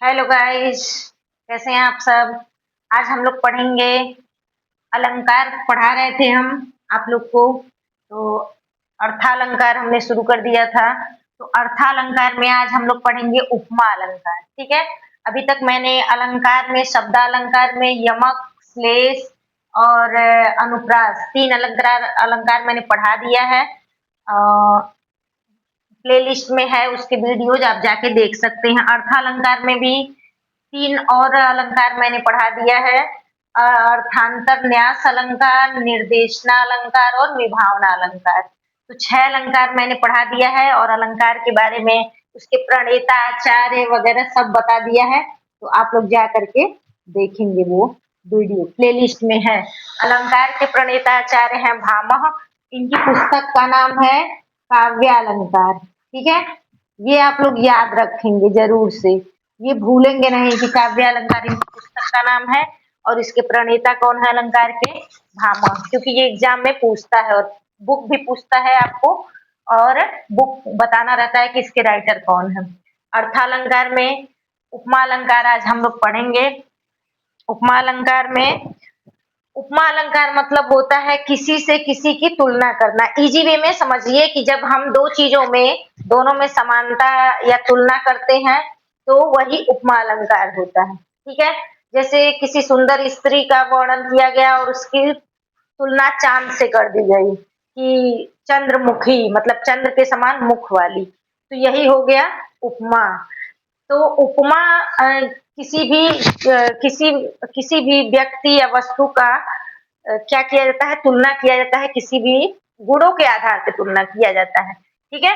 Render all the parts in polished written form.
Hello guys, कैसे हैं आप सब। आज हम लोग पढ़ेंगे अलंकार। पढ़ा रहे थे हम आप लोग को, तो अर्थालंकार हमने शुरू कर दिया था। तो अर्थालंकार में आज हम लोग पढ़ेंगे उपमा अलंकार। ठीक है। अभी तक मैंने अलंकार में, शब्दालंकार में यमक, श्लेष और अनुप्रास, तीन अलंकार अलंकार मैंने पढ़ा दिया है। प्लेलिस्ट में है, उसके वीडियोज आप जाके देख सकते हैं। अर्थालंकार में भी तीन और अलंकार मैंने पढ़ा दिया है। अर्थांतर न्यास अलंकार, निर्देशना अलंकार और विभावना अलंकार। तो 6 अलंकार मैंने पढ़ा दिया है और अलंकार के बारे में, उसके प्रणेता, आचार्य वगैरह सब बता दिया है। तो आप लोग जा करके देखेंगे, वो वीडियो प्लेलिस्ट में है। अलंकार के प्रणेता आचार्य हैं भामह। इनकी पुस्तक का नाम है काव्यालंकार। ठीक है, ये आप लोग याद रखेंगे जरूर से, ये भूलेंगे नहीं कि काव्यालंकार इनकी पुस्तक का नाम है और इसके प्रणेता कौन है अलंकार के, भामह। क्योंकि ये एग्जाम में पूछता है और बुक भी पूछता है आपको, और बुक बताना रहता है कि इसके राइटर कौन है। अर्थालंकार में उपमा अलंकार आज हम लोग पढ़ेंगे। उपमा अलंकार में, उपमा अलंकार मतलब होता है किसी से किसी की तुलना करना। इजी वे में समझिए कि जब हम दो चीजों में, दोनों में समानता या तुलना करते हैं तो वही उपमा अलंकार होता है। ठीक है। जैसे किसी सुंदर स्त्री का वर्णन किया गया और उसकी तुलना चांद से कर दी गई कि चंद्रमुखी, मतलब चंद्र के समान मुख वाली, तो यही हो गया उपमा। तो उपमा किसी भी व्यक्ति या वस्तु का क्या किया जाता है, तुलना किया जाता है, किसी भी गुणों के आधार पर तुलना किया जाता है। ठीक है।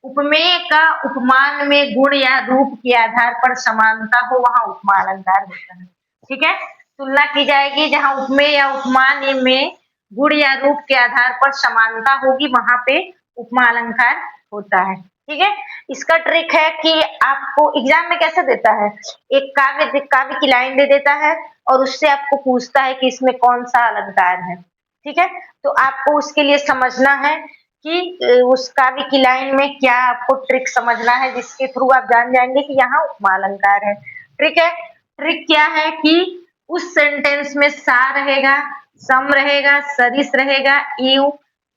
उपमेय का उपमान में गुण या रूप के आधार पर समानता हो, वहां उपमा अलंकार होता है। ठीक है। तुलना की जाएगी जहां उपमेय या उपमान में गुण या रूप के आधार पर समानता होगी, वहां पे उपमा अलंकार होता है। ठीक है। इसका ट्रिक है कि आपको एग्जाम में कैसे देता है, एक काव्य काव्य की लाइन दे देता है और उससे आपको पूछता है कि इसमें कौन सा अलंकार है। ठीक है। तो आपको उसके लिए समझना है कि उस काव्य की लाइन में क्या आपको ट्रिक समझना है, जिसके थ्रू आप जान जाएंगे कि यहाँ उपमा अलंकार है। ट्रिक है, ट्रिक क्या है कि उस सेंटेंस में सा रहेगा, सम रहेगा, सरिस रहेगा, इव,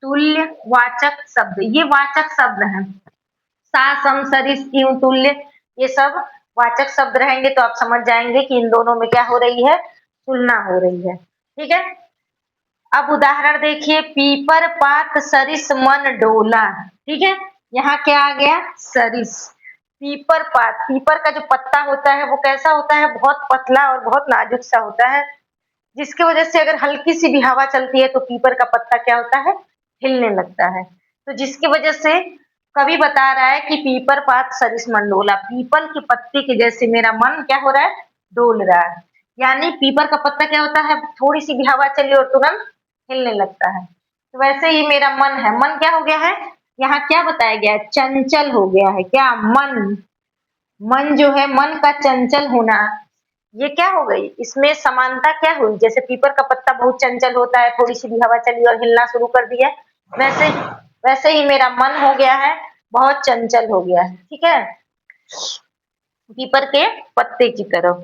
तुल्य, वाचक शब्द, ये वाचक शब्द हैं। सा, सम, सरिस, इव, तुल्य, ये सब वाचक शब्द रहेंगे तो आप समझ जाएंगे कि इन दोनों में क्या हो रही है, तुलना हो रही है। ठीक है। अब उदाहरण देखिए, पीपर पात सरिस मन डोला। ठीक है। यहाँ क्या आ गया, सरिस। पीपर पात, पीपर का जो पत्ता होता है वो कैसा होता है, बहुत पतला और बहुत नाजुक सा होता है, जिसकी वजह से अगर हल्की सी भी हवा चलती है तो पीपर का पत्ता क्या होता है, हिलने लगता है। तो जिसकी वजह से कवि बता रहा है कि पीपर पात सरिस मन डोला, पीपल के पत्ते के जैसे मेरा मन क्या हो रहा है, डोल रहा है। यानी पीपर का पत्ता क्या होता है, थोड़ी सी भी हवा चली और तुरंत हिलने लगता है। तो वैसे ही मेरा मन है, मन क्या हो गया है, यहाँ क्या बताया गया है, चंचल हो गया है। क्या, मन, मन जो है, मन का चंचल होना, ये क्या हो गई, इसमें समानता क्या हुई। जैसे पीपर का पत्ता बहुत चंचल होता है, थोड़ी सी भी हवा चली और हिलना शुरू कर दिया, वैसे वैसे ही मेरा मन हो गया है, बहुत चंचल हो गया है। ठीक है, पीपर के पत्ते की तरह।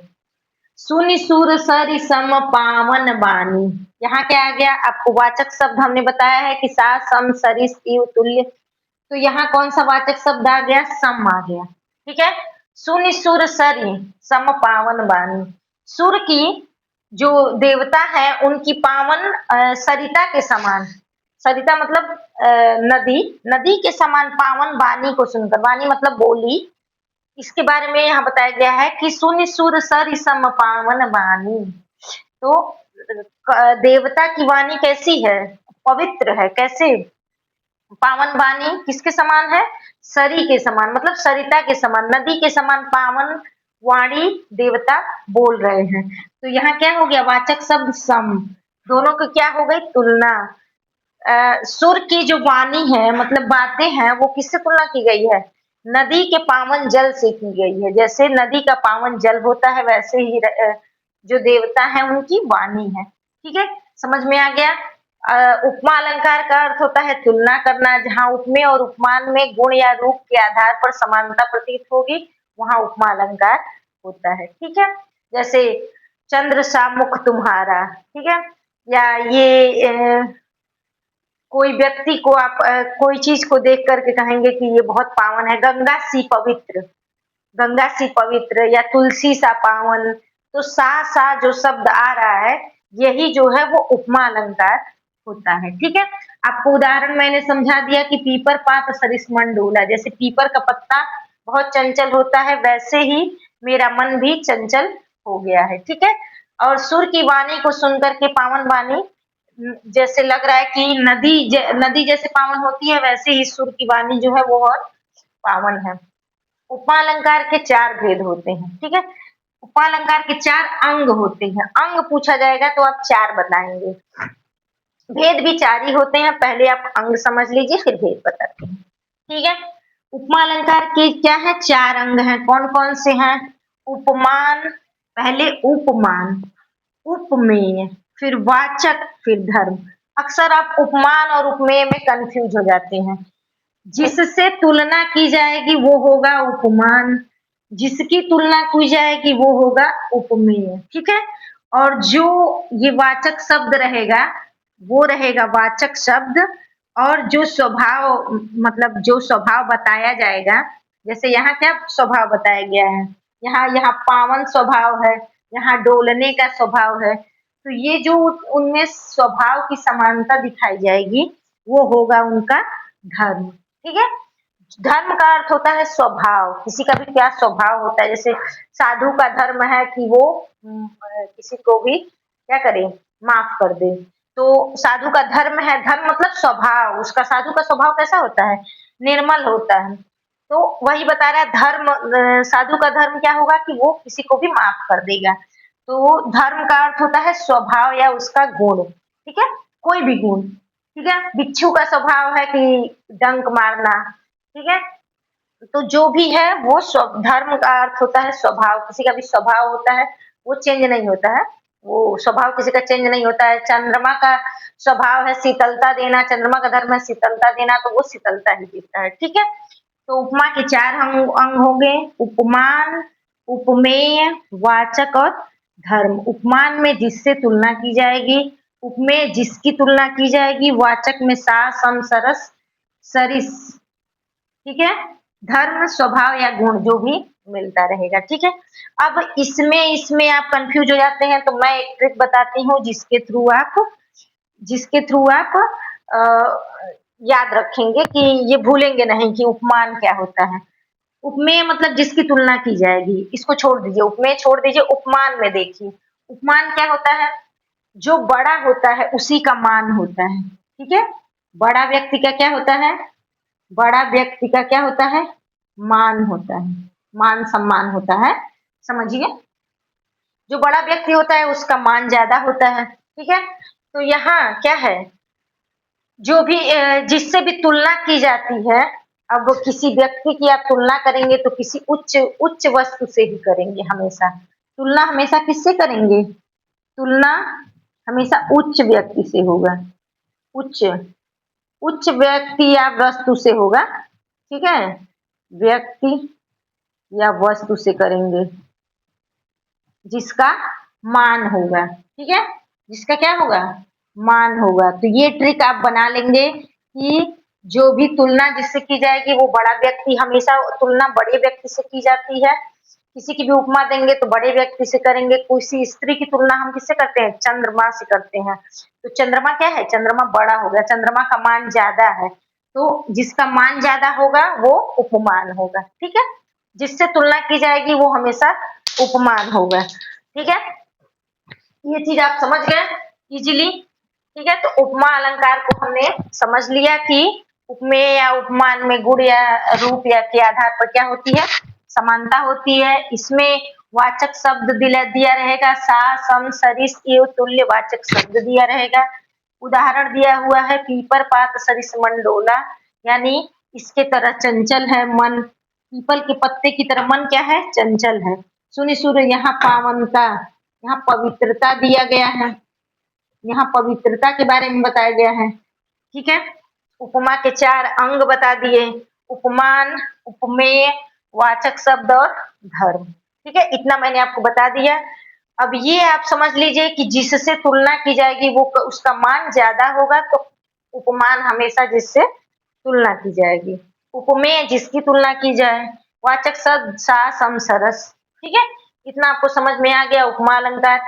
सुनि सुर सरि सम पावन बानी, यहाँ क्या आ गया, आपको वाचक शब्द हमने बताया है कि सा, सम, सरिस, इव, तुल्य। तो यहाँ कौन सा वाचक शब्द आ गया, सम आ गया। ठीक है। सुनि सुर सरि सम पावन बानी, सुर की जो देवता है उनकी पावन सरिता के समान, सरिता मतलब नदी, नदी के समान पावन वाणी को सुनकर, वाणी मतलब बोली, इसके बारे में यहाँ बताया गया है कि सुनि सुर सरि सम पावन वाणी। तो देवता की वाणी कैसी है, पवित्र है। कैसे, पावन वाणी किसके समान है, सरी के समान, मतलब सरिता के समान, नदी के समान पावन वाणी देवता बोल रहे हैं। तो यहाँ क्या हो गया, वाचक शब्द सम, दोनों की क्या हो गई, तुलना। सुर की जो वाणी है, मतलब बातें हैं, वो किससे तुलना की गई है, नदी के पावन जल से की गई है। जैसे नदी का पावन जल होता है, वैसे ही जो देवता है उनकी वाणी है। ठीक है, समझ में आ गया। उपमा अलंकार का अर्थ होता है तुलना करना, जहाँ उपमेय और उपमान में गुण या रूप के आधार पर समानता प्रतीत होगी, वहां उपमा अलंकार होता है, ठीक है। जैसे चंद्र सा मुख तुम्हारा, ठीक है। या ये कोई व्यक्ति को आप कोई चीज को देख करके कहेंगे कि ये बहुत पावन है, गंगा सी पवित्र या तुलसी सा पावन। तो सा जो शब्द आ रहा है, यही जो है वो उपमा अलंकार होता है, ठीक है। आपको उदाहरण मैंने समझा दिया कि पीपर पात सरिस मन डोला, जैसे पीपर का पत्ता बहुत चंचल होता है, वैसे ही मेरा मन भी चंचल हो गया है, ठीक है। और सुर की वाणी को सुनकर के पावन वाणी, जैसे लग रहा है कि नदी जैसे पावन होती है, वैसे ही सुर की वाणी जो है वो और पावन है। उपमा अलंकार के 4 भेद होते हैं, ठीक है। उपमा अलंकार के 4 अंग होते हैं। अंग पूछा जाएगा तो आप 4 बताएंगे। भेद भी 4 ही होते हैं। पहले आप अंग समझ लीजिए, फिर भेद बताते हैं, ठीक है। उपमा अलंकार के क्या है, 4 अंग हैं। कौन कौन से हैं? उपमान, पहले उपमान, उपमेय, फिर वाचक, फिर धर्म। अक्सर आप उपमान और उपमेय में कंफ्यूज हो जाते हैं। जिससे तुलना की जाएगी वो होगा उपमान, जिसकी तुलना की जाएगी वो होगा उपमेय, ठीक है। और जो ये वाचक शब्द रहेगा वो रहेगा वाचक शब्द। और जो स्वभाव, मतलब जो स्वभाव बताया जाएगा, जैसे यहाँ क्या स्वभाव बताया गया है, यहाँ यहाँ पावन स्वभाव है, यहाँ डोलने का स्वभाव है। तो ये जो उनमें स्वभाव की समानता दिखाई जाएगी वो होगा उनका धर्म, ठीक है। धर्म का अर्थ होता है स्वभाव, किसी का भी क्या स्वभाव होता है। जैसे साधु का धर्म है कि वो किसी को भी क्या करे, माफ कर दे। तो साधु का धर्म है, धर्म मतलब स्वभाव, उसका साधु का स्वभाव कैसा होता है, निर्मल होता है। तो वही बता रहा है धर्म, साधु का धर्म क्या होगा कि वो किसी को भी माफ कर देगा। तो धर्म का अर्थ होता है स्वभाव या उसका गुण, ठीक है, कोई भी गुण, ठीक है। बिच्छू का स्वभाव है कि डंक मारना, ठीक है। तो जो भी है वो धर्म का अर्थ होता है स्वभाव, किसी का भी स्वभाव होता है वो चेंज नहीं होता है, वो स्वभाव किसी का चेंज नहीं होता है। चंद्रमा का स्वभाव है शीतलता देना, चंद्रमा का धर्म है शीतलता देना, तो वो शीतलता ही देता है, ठीक है। तो उपमा के 4 अंग हो गए, उपमान, उपमेय, वाचक और धर्म। उपमान में जिससे तुलना की जाएगी, उपमेय जिसकी तुलना की जाएगी, वाचक में सा सम सरस सरिस, ठीक है। धर्म स्वभाव या गुण जो भी मिलता रहेगा, ठीक है। अब इसमें आप कंफ्यूज हो जाते हैं, तो मैं एक ट्रिक बताती हूँ जिसके थ्रू आप अ, याद रखेंगे कि ये भूलेंगे नहीं कि उपमान क्या होता है। उपमेय मतलब जिसकी तुलना की जाएगी, इसको छोड़ दीजिए, उपमेय छोड़ दीजिए, उपमान में देखिए। उपमान क्या होता है, जो बड़ा होता है उसी का मान होता है, ठीक है। बड़ा व्यक्ति का क्या होता है, बड़ा व्यक्ति का क्या होता है, मान होता है, मान सम्मान होता है, समझिए। जो बड़ा व्यक्ति होता है उसका मान ज्यादा होता है, ठीक है। तो यहाँ क्या है, जो भी जिससे भी तुलना की जाती है, अब किसी व्यक्ति की आप तुलना करेंगे तो किसी उच्च उच्च वस्तु से ही करेंगे हमेशा। तुलना हमेशा किससे करेंगे, तुलना हमेशा उच्च व्यक्ति से होगा, उच्च उच्च व्यक्ति या वस्तु से होगा, ठीक है। व्यक्ति या वस्तु से करेंगे जिसका मान होगा, ठीक है, जिसका क्या होगा, मान होगा। तो ये ट्रिक आप बना लेंगे कि जो भी तुलना जिससे की जाएगी वो बड़ा व्यक्ति, हमेशा तुलना बड़े व्यक्ति से की जाती है। किसी की भी उपमा देंगे तो बड़े व्यक्ति से करेंगे। किसी स्त्री की तुलना हम किससे करते हैं, चंद्रमा से करते हैं। तो चंद्रमा क्या है, चंद्रमा बड़ा हो गया, चंद्रमा का मान ज्यादा है, तो जिसका मान ज्यादा होगा वो उपमान होगा, ठीक है। जिससे तुलना की जाएगी वो हमेशा उपमान होगा, ठीक है। ये चीज आप समझ गए इजीली, ठीक है। तो उपमा अलंकार को हमने समझ लिया कि उपमेय या उपमान में गुण या रूप या के आधार पर क्या होती है, समानता होती है। इसमें वाचक शब्द दिया रहेगा, सा सम सरिस एवं तुल्य वाचक शब्द दिया रहेगा। उदाहरण दिया हुआ है पीपर पात सरिस मन डोला, यानी इसके तरह चंचल है मन, पीपल के पत्ते की तरह मन क्या है, चंचल है। सुनि सुर यहाँ पावनता, यहाँ पवित्रता दिया गया है, यहाँ पवित्रता के बारे में बताया गया है, ठीक है। उपमा के 4 अंग बता दिए, उपमान, उपमेय, वाचक शब्द और धर्म। ठीक है, इतना मैंने आपको बता दिया। अब ये आप समझ लीजिए कि जिससे तुलना की जाएगी वो उसका मान ज्यादा होगा, तो उपमान हमेशा जिससे तुलना की जाएगी। उपमेय जिसकी तुलना की जाए, वाचक शब्द सा सम सरस। ठीक है, इतना आपको समझ में आ गया उपमा अलंकार।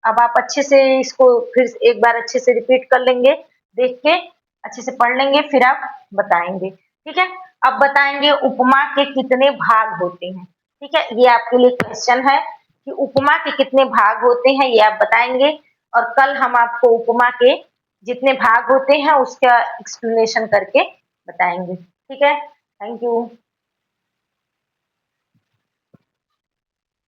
अब आप अच्छे से इसको फिर एक बार अच्छे से रिपीट कर लेंगे, देख के अच्छे से पढ़ लेंगे, फिर आप बताएंगे। ठीक है, अब बताएंगे उपमा के कितने भाग होते हैं। ठीक है, ये आपके लिए क्वेश्चन है कि उपमा के कितने भाग होते हैं, ये आप बताएंगे। और कल हम आपको उपमा के जितने भाग होते हैं उसका एक्सप्लेनेशन करके बताएंगे। ठीक है, थैंक यू।